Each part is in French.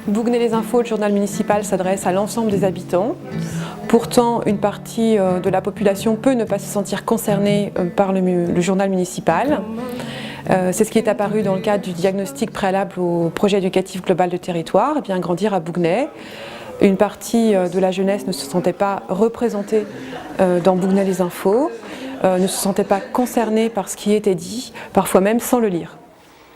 Bouguenais les infos, le journal municipal s'adresse à l'ensemble des habitants. Pourtant, une partie de la population peut ne pas se sentir concernée par le journal municipal. C'est ce qui est apparu dans le cadre du diagnostic préalable au projet éducatif global de territoire, Bien grandir à Bouguenais. Une partie de la jeunesse ne se sentait pas représentée dans Bouguenais les infos, ne se sentait pas concernée par ce qui était dit, parfois même sans le lire.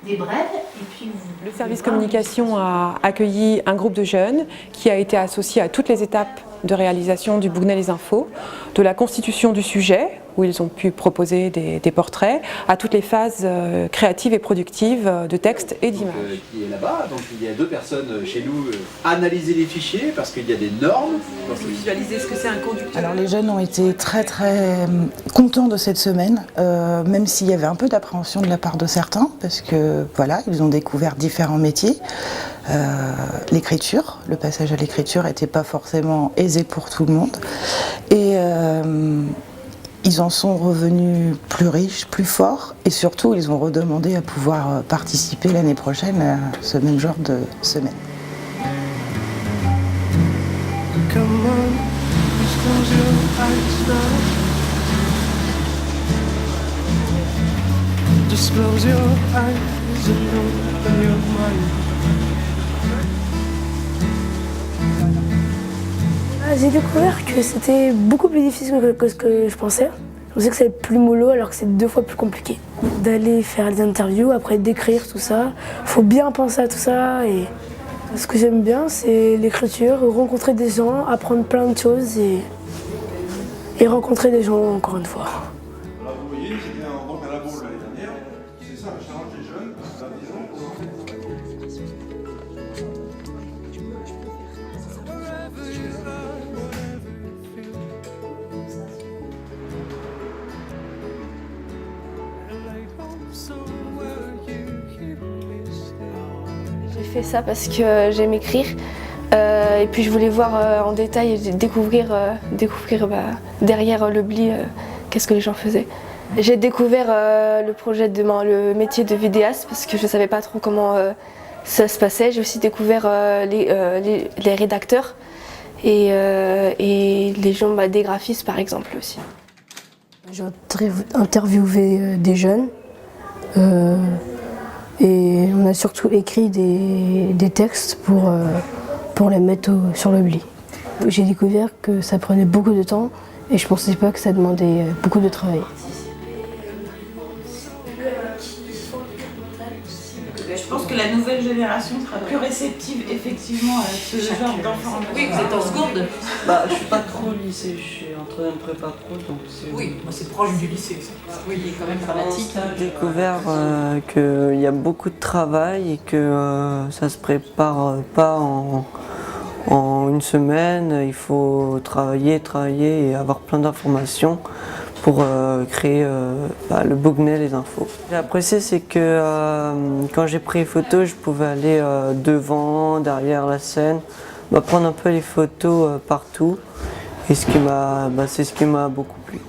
Des brèves, et puis le service communication a accueilli un groupe de jeunes qui a été associé à toutes les étapes de réalisation du Bouguenais les infos, de la constitution du sujet, où ils ont pu proposer des portraits, à toutes les phases créatives et productives de texte et d'images. Qui est là-bas, donc il y a 2 personnes chez nous analyser les fichiers parce qu'il y a des normes. Visualiser ce que c'est un conducteur. Alors les jeunes ont été très contents de cette semaine, même s'il y avait un peu d'appréhension de la part de certains, parce que voilà, ils ont découvert différents métiers. L'écriture, le passage à l'écriture n'était pas forcément aisé pour tout le monde. Et ils en sont revenus plus riches, plus forts, et surtout ils ont redemandé à pouvoir participer l'année prochaine à ce même genre de semaine. J'ai découvert que c'était beaucoup plus difficile que ce que je pensais. Je pensais que ça allait être plus mollo alors que c'est 2 fois plus compliqué. D'aller faire des interviews, après d'écrire tout ça, il faut bien penser à tout ça. Et ce que j'aime bien, c'est l'écriture, rencontrer des gens, apprendre plein de choses et rencontrer des gens encore une fois. Là, vous voyez, c'était un labo l'année dernière. C'est ça, le challenge des jeunes, la vision. J'ai fait ça parce que j'aime écrire et puis je voulais voir en détail et découvrir derrière le BLI qu'est-ce que les gens faisaient. J'ai découvert le métier de vidéaste parce que je ne savais pas trop comment ça se passait. J'ai aussi découvert les rédacteurs et les gens des graphistes par exemple aussi. J'ai interviewé des jeunes. Et on a surtout écrit des textes pour les mettre sur le BLI. J'ai découvert que ça prenait beaucoup de temps et je ne pensais pas que ça demandait beaucoup de travail. je pense que la nouvelle génération sera plus réceptive effectivement à ce genre d'informations. Oui, vous êtes en seconde. Bah, je suis pas trop au lycée, je suis en troisième prépa pro, donc c'est... Oui, moi c'est proche du lycée. Ça. Oui, il est quand même dramatique. J'ai découvert qu'il y a beaucoup de travail et que ça se prépare pas en une semaine. Il faut travailler et avoir plein d'informations pour créer le Bouguenais les infos. J'ai apprécié, c'est que quand j'ai pris les photos, je pouvais aller devant, derrière la scène, prendre un peu les photos partout. Et c'est ce qui m'a beaucoup plu.